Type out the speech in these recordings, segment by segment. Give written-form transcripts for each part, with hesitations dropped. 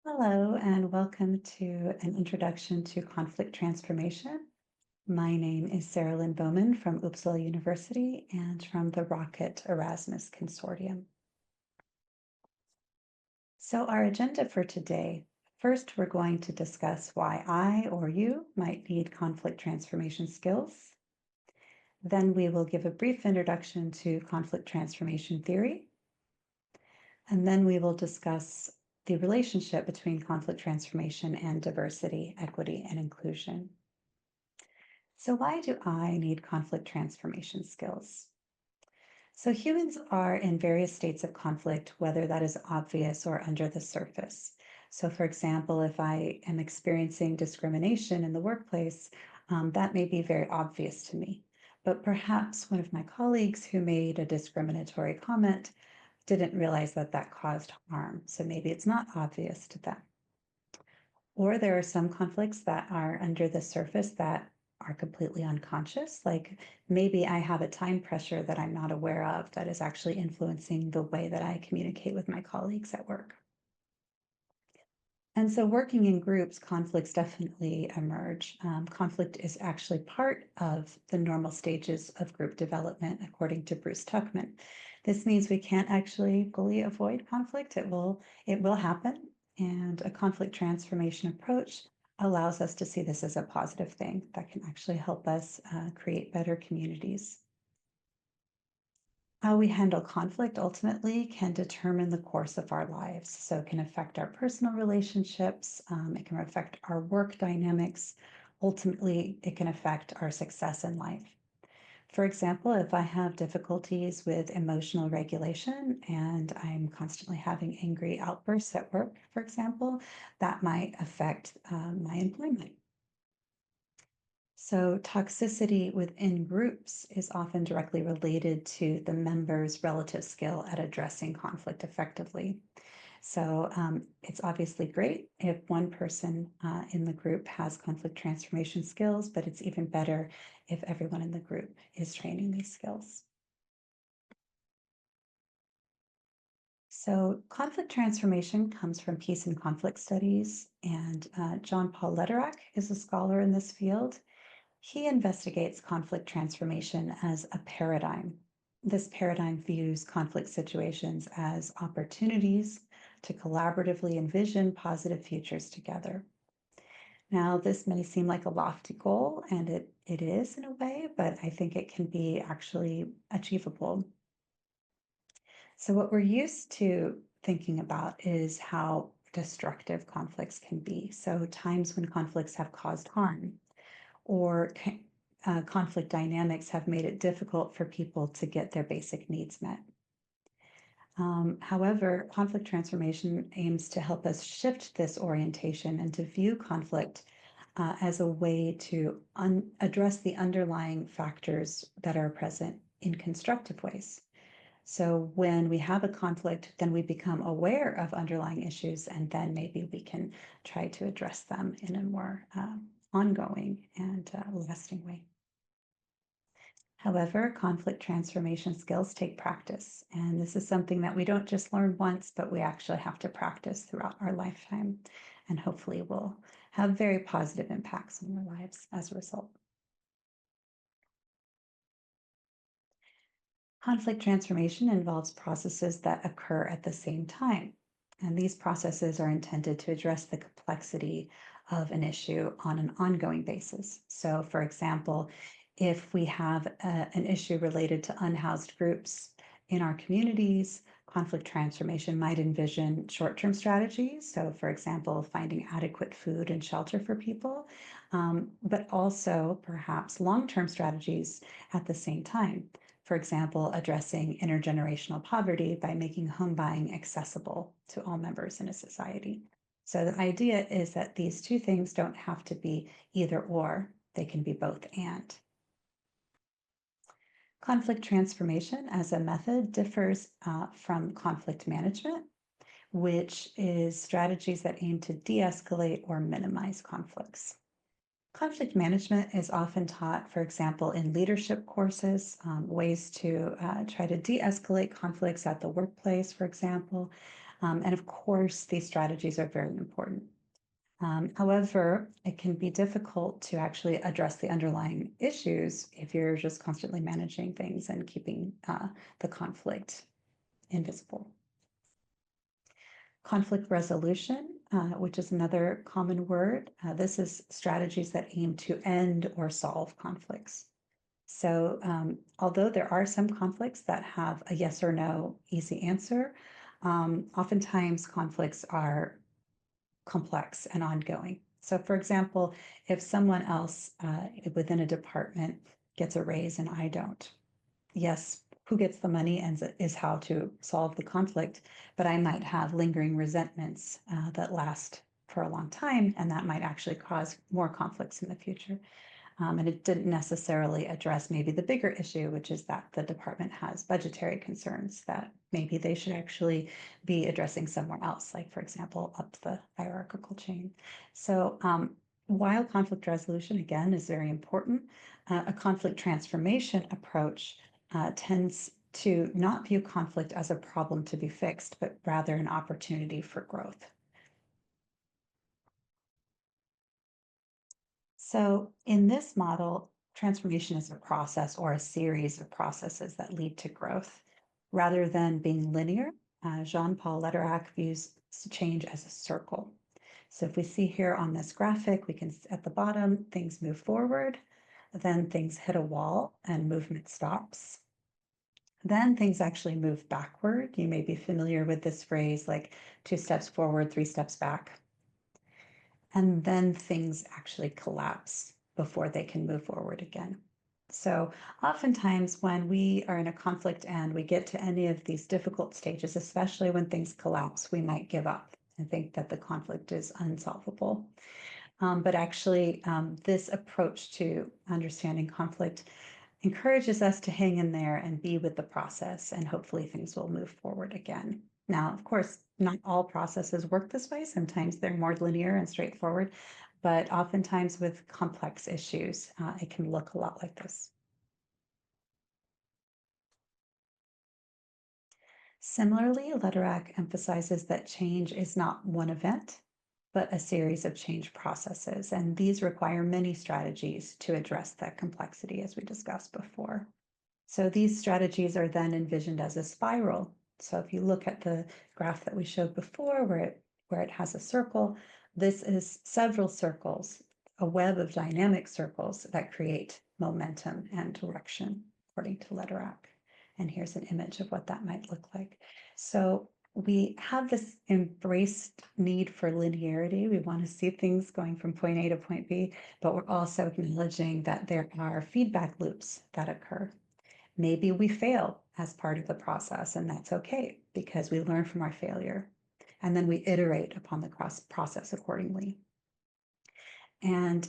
Hello, and welcome to an introduction to conflict transformation. My name is Sarah Lynn Bowman from Uppsala University and from the Rocket Erasmus Consortium. So our agenda for today, first we're going to discuss why I or you might need conflict transformation skills. Then we will give a brief introduction to conflict transformation theory. And then we will discuss the relationship between conflict transformation and diversity, equity, and inclusion. So why do I need conflict transformation skills? So humans are in various states of conflict, whether that is obvious or under the surface. So for example, if I am experiencing discrimination in the workplace, that may be very obvious to me. But perhaps one of my colleagues who made a discriminatory comment didn't realize that that caused harm. So maybe it's not obvious to them. Or there are some conflicts that are under the surface that are completely unconscious. Like maybe I have a time pressure that I'm not aware of that is actually influencing the way that I communicate with my colleagues at work. And so working in groups, conflicts definitely emerge. Conflict is actually part of the normal stages of group development, according to Bruce Tuckman. This means we can't actually fully avoid conflict. It will happen. And a conflict transformation approach allows us to see this as a positive thing that can actually help us create better communities. How we handle conflict ultimately can determine the course of our lives. So it can affect our personal relationships, it can affect our work dynamics. Ultimately, it can affect our success in life. For example, if I have difficulties with emotional regulation and I'm constantly having angry outbursts at work, for example, that might affect my employment. So toxicity within groups is often directly related to the members' relative skill at addressing conflict effectively. So it's obviously great if one person in the group has conflict transformation skills, but it's even better if everyone in the group is training these skills. So conflict transformation comes from peace and conflict studies, and John Paul Lederach is a scholar in this field. He investigates conflict transformation as a paradigm. This paradigm views conflict situations as opportunities to collaboratively envision positive futures together. Now, this may seem like a lofty goal, and it is in a way, but I think it can be actually achievable. So, what we're used to thinking about is how destructive conflicts can be. So, times when conflicts have caused harm or conflict dynamics have made it difficult for people to get their basic needs met. However, conflict transformation aims to help us shift this orientation and to view conflict as a way to address the underlying factors that are present in constructive ways. So when we have a conflict, then we become aware of underlying issues, and then maybe we can try to address them in a more ongoing and lasting way. However, conflict transformation skills take practice, and this is something that we don't just learn once, but we actually have to practice throughout our lifetime, and hopefully will have very positive impacts on our lives as a result. Conflict transformation involves processes that occur at the same time. And these processes are intended to address the complexity of an issue on an ongoing basis. So, for example, if we have an issue related to unhoused groups in our communities, conflict transformation might envision short term strategies. So, for example, finding adequate food and shelter for people, but also perhaps long term strategies at the same time. For example, addressing intergenerational poverty by making home buying accessible to all members in a society. So the idea is that these two things don't have to be either or, they can be both and. Conflict transformation as a method differs from conflict management, which is strategies that aim to de-escalate or minimize conflicts. Conflict management is often taught, for example, in leadership courses, ways to try to de escalate conflicts at the workplace, for example. And of course, these strategies are very important. However, it can be difficult to actually address the underlying issues if you're just constantly managing things and keeping the conflict invisible. Conflict resolution, which is another common word. This is strategies that aim to end or solve conflicts. So although there are some conflicts that have a yes or no easy answer, oftentimes conflicts are complex and ongoing. So for example, if someone else within a department gets a raise and I don't, yes, who gets the money and is how to solve the conflict, but I might have lingering resentments that last for a long time, and that might actually cause more conflicts in the future. And it didn't necessarily address maybe the bigger issue, which is that the department has budgetary concerns that maybe they should actually be addressing somewhere else, like, for example, up the hierarchical chain. So while conflict resolution, again, is very important, a conflict transformation approach tends to not view conflict as a problem to be fixed, but rather an opportunity for growth. So in this model, transformation is a process or a series of processes that lead to growth. Rather than being linear, Jean-Paul Lederach views change as a circle. So if we see here on this graphic, we can, at the bottom, things move forward, then things hit a wall and movement stops. Then things actually move backward. You may be familiar with this phrase like 2 steps forward, 3 steps back. And then things actually collapse before they can move forward again. So oftentimes when we are in a conflict and we get to any of these difficult stages, especially when things collapse, we might give up and think that the conflict is unsolvable. But actually, this approach to understanding conflict encourages us to hang in there and be with the process, and hopefully things will move forward again. Now, of course, not all processes work this way. Sometimes they're more linear and straightforward, but oftentimes with complex issues, it can look a lot like this. Similarly, Lederach emphasizes that change is not one event, but a series of change processes, and these require many strategies to address that complexity, as we discussed before. So these strategies are then envisioned as a spiral. So if you look at the graph that we showed before where it has a circle, this is several circles, a web of dynamic circles that create momentum and direction, according to Lederach. And here's an image of what that might look like. So we have this embraced need for linearity. We want to see things going from point A to point B, but we're also acknowledging that there are feedback loops that occur. Maybe we fail as part of the process, and that's okay because we learn from our failure. And then we iterate upon the process accordingly. And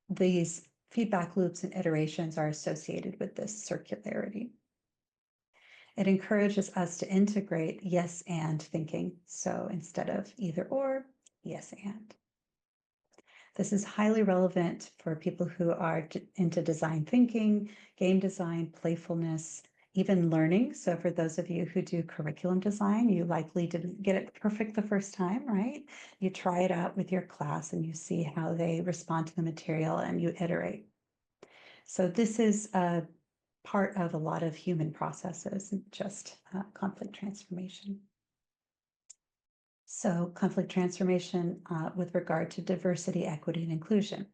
these feedback loops and iterations are associated with this circularity. It encourages us to integrate yes and thinking. So instead of either or, yes and. This is highly relevant for people who are into design thinking, game design, playfulness, even learning. So for those of you who do curriculum design, you likely didn't get it perfect the first time, right? You try it out with your class and you see how they respond to the material and you iterate. So this is a part of a lot of human processes, just conflict transformation. So conflict transformation with regard to diversity, equity, and inclusion.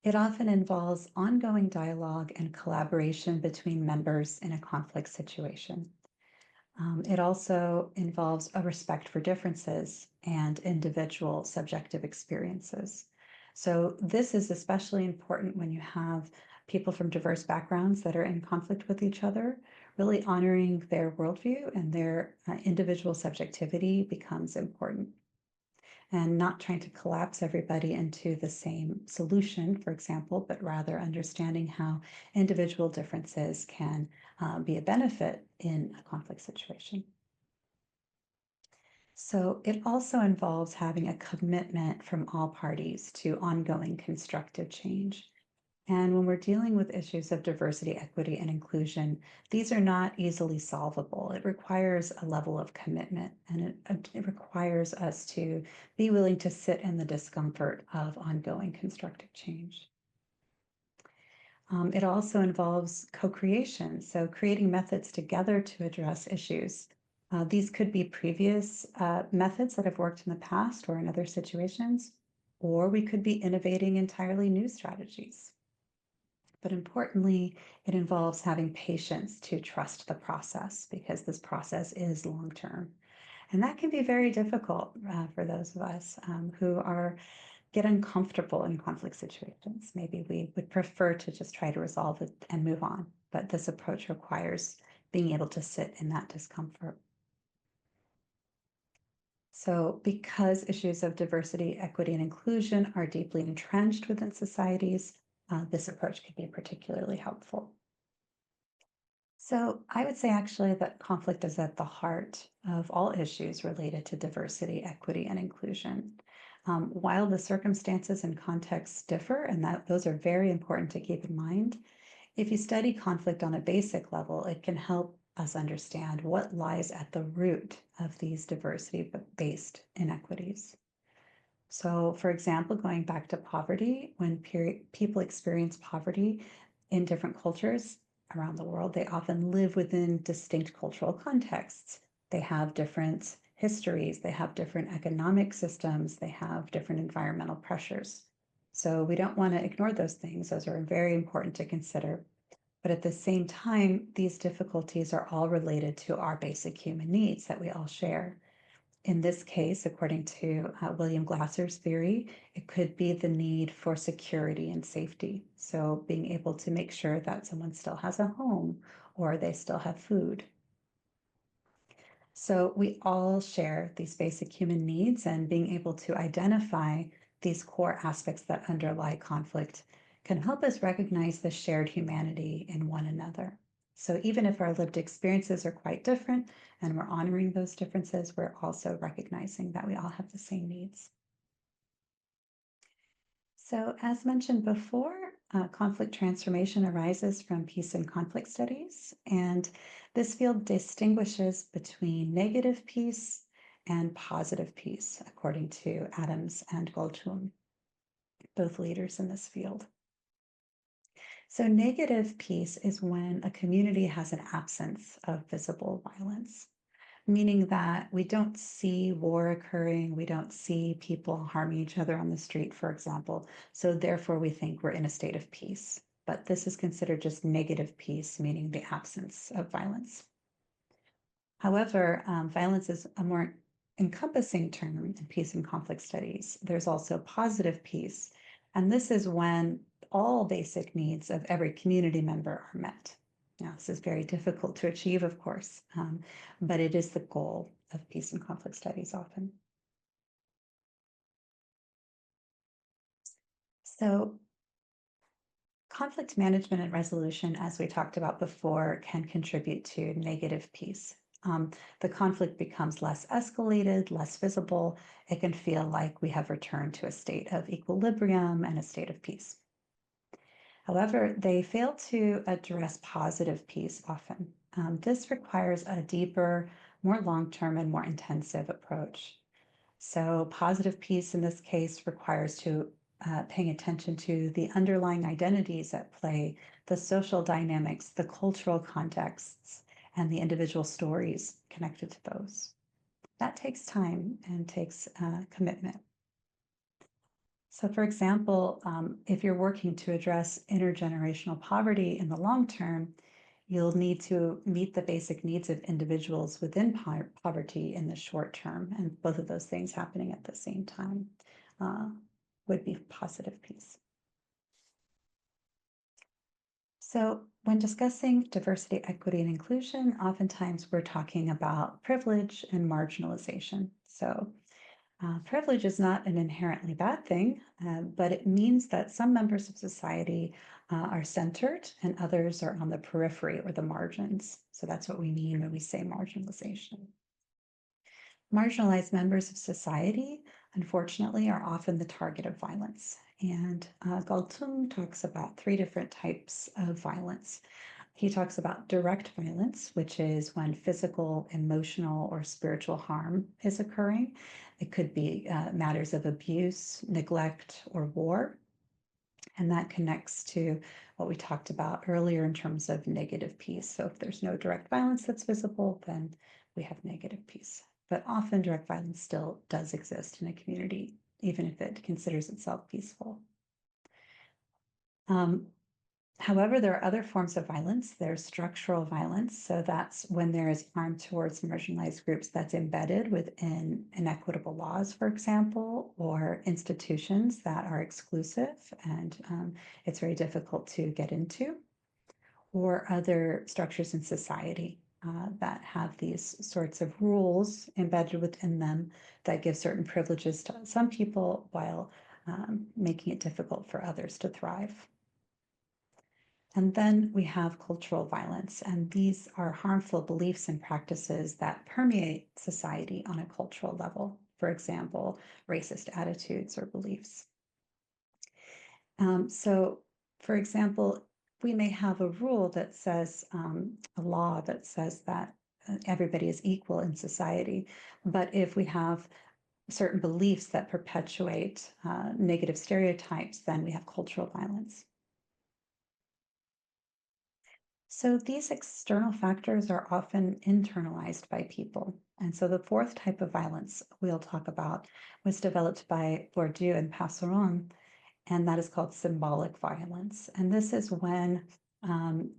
It often involves ongoing dialogue and collaboration between members in a conflict situation. It also involves a respect for differences and individual subjective experiences. So this is especially important when you have people from diverse backgrounds that are in conflict with each other. Really honoring their worldview and their individual subjectivity becomes important. And not trying to collapse everybody into the same solution, for example, but rather understanding how individual differences can be a benefit in a conflict situation. So it also involves having a commitment from all parties to ongoing constructive change. And when we're dealing with issues of diversity, equity, and inclusion, these are not easily solvable. It requires a level of commitment, and it requires us to be willing to sit in the discomfort of ongoing constructive change. It also involves co-creation, so creating methods together to address issues. These could be previous methods that have worked in the past or in other situations, or we could be innovating entirely new strategies. But importantly, it involves having patience to trust the process because this process is long term. And that can be very difficult for those of us who get uncomfortable in conflict situations. Maybe we would prefer to just try to resolve it and move on, but this approach requires being able to sit in that discomfort. So, because issues of diversity, equity, and inclusion are deeply entrenched within societies, this approach can be particularly helpful. So, I would say actually that conflict is at the heart of all issues related to diversity, equity, and inclusion. While the circumstances and contexts differ, and that those are very important to keep in mind, if you study conflict on a basic level, it can help us understand what lies at the root of these diversity-based inequities. So, for example, going back to poverty, when people experience poverty in different cultures around the world, they often live within distinct cultural contexts. They have different histories, they have different economic systems, they have different environmental pressures. So, we don't want to ignore those things. Those are very important to consider. But at the same time, these difficulties are all related to our basic human needs that we all share. In this case, according to William Glasser's theory, it could be the need for security and safety. So, being able to make sure that someone still has a home or they still have food. So, we all share these basic human needs, and being able to identify these core aspects that underlie conflict can help us recognize the shared humanity in one another. So, even if our lived experiences are quite different and we're honoring those differences, we're also recognizing that we all have the same needs. So, as mentioned before, conflict transformation arises from peace and conflict studies, and this field distinguishes between negative peace and positive peace, according to Adams and Goldschum, both leaders in this field. So, negative peace is when a community has an absence of visible violence, meaning that we don't see war occurring, we don't see people harming each other on the street, for example. So, therefore, we think we're in a state of peace. But this is considered just negative peace, meaning the absence of violence. However, violence is a more encompassing term in peace and conflict studies. There's also positive peace, and this is when all basic needs of every community member are met. Now, this is very difficult to achieve, of course, but it is the goal of peace and conflict studies often. So, conflict management and resolution, as we talked about before, can contribute to negative peace. The conflict becomes less escalated, less visible. It can feel like we have returned to a state of equilibrium and a state of peace. However, they fail to address positive peace often. This requires a deeper, more long term, and more intensive approach. So, positive peace in this case requires paying attention to the underlying identities at play, the social dynamics, the cultural contexts, and the individual stories connected to those. That takes time and takes commitment. So, for example, if you're working to address intergenerational poverty in the long term, you'll need to meet the basic needs of individuals within poverty in the short term, and both of those things happening at the same time would be positive peace. So, when discussing diversity, equity, and inclusion, oftentimes we're talking about privilege and marginalization. So, privilege is not an inherently bad thing, but it means that some members of society are centered and others are on the periphery or the margins. So that's what we mean when we say marginalization. Marginalized members of society, unfortunately, are often the target of violence. And Galtung talks about three different types of violence. He talks about direct violence, which is when physical, emotional, or spiritual harm is occurring. It could be matters of abuse, neglect, or war. And that connects to what we talked about earlier in terms of negative peace. So if there's no direct violence that's visible, then we have negative peace. But often direct violence still does exist in a community, even if it considers itself peaceful. However, there are other forms of violence. There's structural violence. So that's when there is harm towards marginalized groups that's embedded within inequitable laws, for example, or institutions that are exclusive and it's very difficult to get into, or other structures in society that have these sorts of rules embedded within them that give certain privileges to some people while making it difficult for others to thrive. And then we have cultural violence, and these are harmful beliefs and practices that permeate society on a cultural level. For example, racist attitudes or beliefs. So, for example, we may have a rule that says, a law that says that everybody is equal in society. But if we have certain beliefs that perpetuate negative stereotypes, then we have cultural violence. So these external factors are often internalized by people. And so the fourth type of violence we'll talk about was developed by Bourdieu and Passeron, and that is called symbolic violence. And this is when um,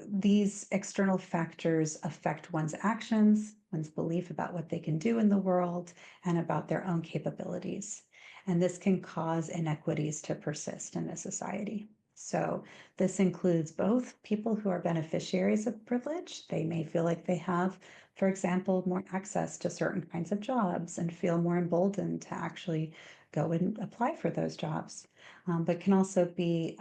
these external factors affect one's actions, one's belief about what they can do in the world, and about their own capabilities. And this can cause inequities to persist in a society. So this includes both people who are beneficiaries of privilege. They may feel like they have, for example, more access to certain kinds of jobs and feel more emboldened to actually go and apply for those jobs, but can also be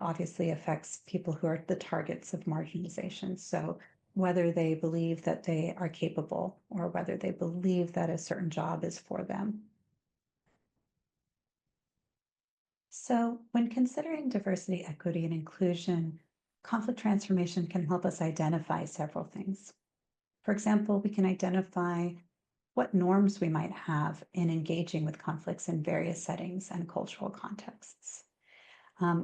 obviously affects people who are the targets of marginalization. So whether they believe that they are capable or whether they believe that a certain job is for them. So when considering diversity, equity, and inclusion, conflict transformation can help us identify several things. For example, we can identify what norms we might have in engaging with conflicts in various settings and cultural contexts.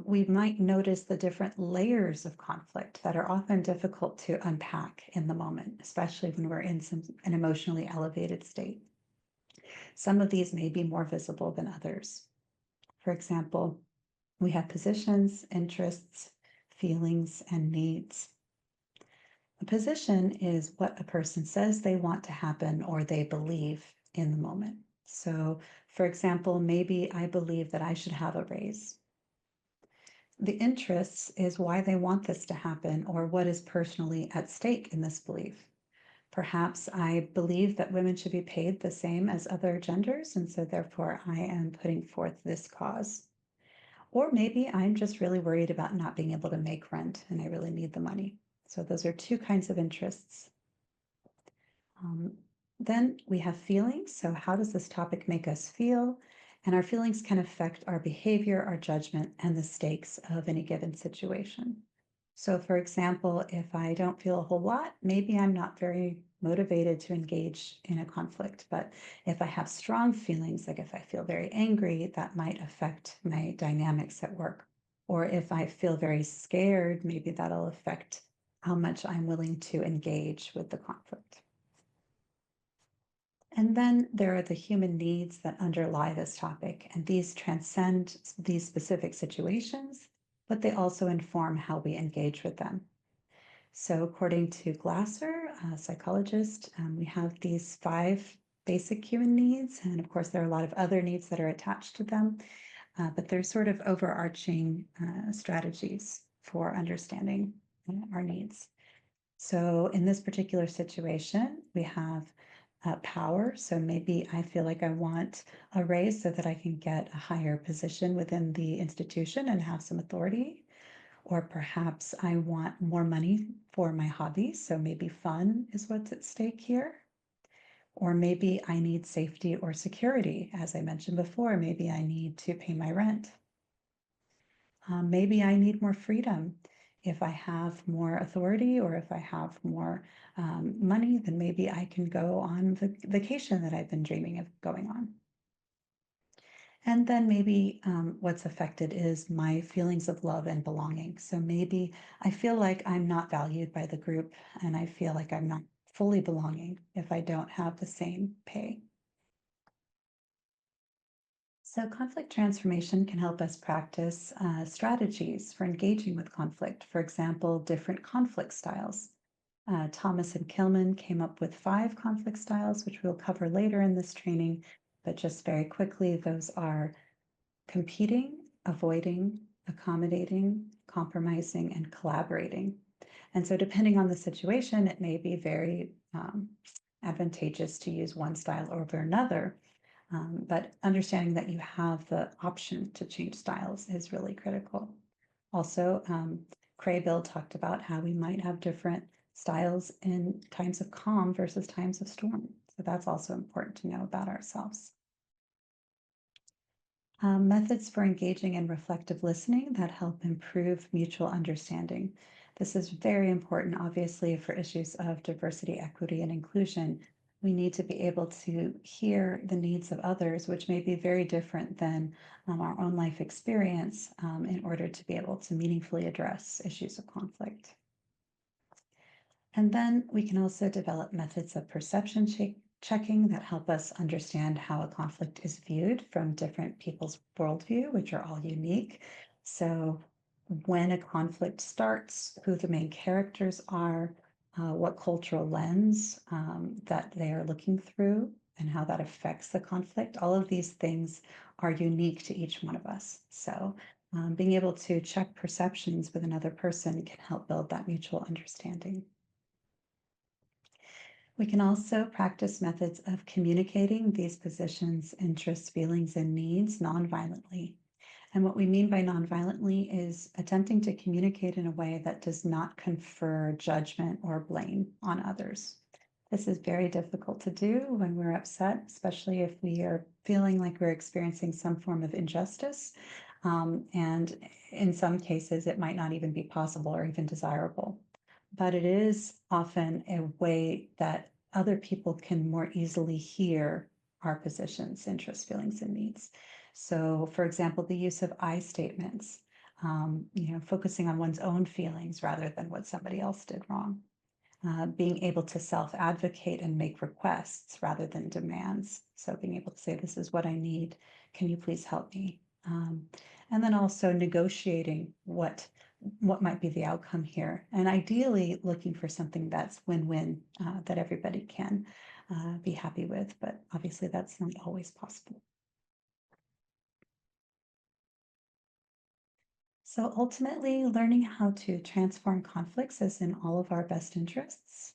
We might notice the different layers of conflict that are often difficult to unpack in the moment, especially when we're in an emotionally elevated state. Some of these may be more visible than others. For example, we have positions, interests, feelings, and needs. A position is what a person says they want to happen or they believe in the moment. So, for example, maybe I believe that I should have a raise. The interests is why they want this to happen or what is personally at stake in this belief. Perhaps I believe that women should be paid the same as other genders, and so therefore I am putting forth this cause. Or maybe I'm just really worried about not being able to make rent and I really need the money. So those are two kinds of interests. Um, then we have feelings. So, how does this topic make us feel? And our feelings can affect our behavior, our judgment, and the stakes of any given situation. So, for example, if I don't feel a whole lot, maybe I'm not very motivated to engage in a conflict. But if I have strong feelings, like if I feel very angry, that might affect my dynamics at work. Or if I feel very scared, maybe that'll affect how much I'm willing to engage with the conflict. And then there are the human needs that underlie this topic, and these transcend these specific situations, but they also inform how we engage with them. So, according to Glasser, a psychologist, we have these 5 basic human needs, and of course, there are a lot of other needs that are attached to them, but they're sort of overarching strategies for understanding our needs. So in this particular situation, we have power. So maybe I feel like I want a raise so that I can get a higher position within the institution and have some authority. Or perhaps I want more money for my hobby. So maybe fun is what's at stake here. Or maybe I need safety or security. As I mentioned before, maybe I need to pay my rent. Maybe I need more freedom. If I have more authority or if I have more money, then maybe I can go on the vacation that I've been dreaming of going on. And then maybe what's affected is my feelings of love and belonging. So maybe I feel like I'm not valued by the group and I feel like I'm not fully belonging if I don't have the same pay. So conflict transformation can help us practice strategies for engaging with conflict. For example, different conflict styles. Thomas and Kilman came up with 5 conflict styles, which we'll cover later in this training. But just very quickly, those are competing, avoiding, accommodating, compromising, and collaborating. And so depending on the situation, it may be very advantageous to use one style over another. But understanding that you have the option to change styles is really critical. Also, Craybill talked about how we might have different styles in times of calm versus times of storm. So that's also important to know about ourselves. Methods for engaging in reflective listening that help improve mutual understanding. This is very important, obviously, for issues of diversity, equity, and inclusion. We need to be able to hear the needs of others, which may be very different than our own life experience, in order to be able to meaningfully address issues of conflict. And then we can also develop methods of perception checking that help us understand how a conflict is viewed from different people's worldview, which are all unique. So when a conflict starts, who the main characters are, what cultural lens that they are looking through, and how that affects the conflict. All of these things are unique to each one of us. So being able to check perceptions with another person can help build that mutual understanding. We can also practice methods of communicating these positions, interests, feelings, and needs nonviolently. And what we mean by nonviolently is attempting to communicate in a way that does not confer judgment or blame on others. This is very difficult to do when we're upset, especially if we are feeling like we're experiencing some form of injustice. And in some cases, it might not even be possible or even desirable. But it is often a way that other people can more easily hear our positions, interests, feelings, and needs. So, for example, the use of I statements, focusing on one's own feelings rather than what somebody else did wrong. Being able to self-advocate and make requests rather than demands. So being able to say, this is what I need. Can you please help me? And then also negotiating what might be the outcome here. And ideally looking for something that's win-win, that everybody can be happy with, but obviously that's not always possible. So ultimately, learning how to transform conflicts is in all of our best interests.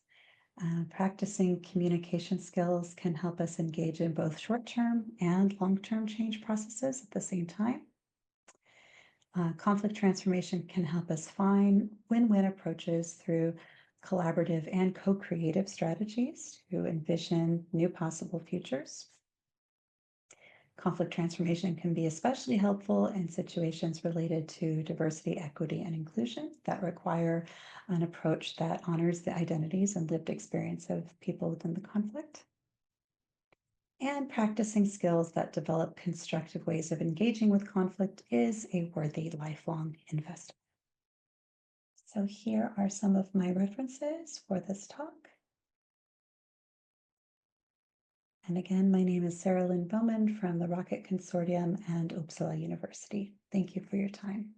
Practicing communication skills can help us engage in both short-term and long-term change processes at the same time. Conflict transformation can help us find win-win approaches through collaborative and co-creative strategies to envision new possible futures. Conflict transformation can be especially helpful in situations related to diversity, equity, and inclusion that require an approach that honors the identities and lived experience of people within the conflict. And practicing skills that develop constructive ways of engaging with conflict is a worthy lifelong investment. So here are some of my references for this talk. And again, my name is Sarah Lynn Bowman from the Rocket Consortium and Uppsala University. Thank you for your time.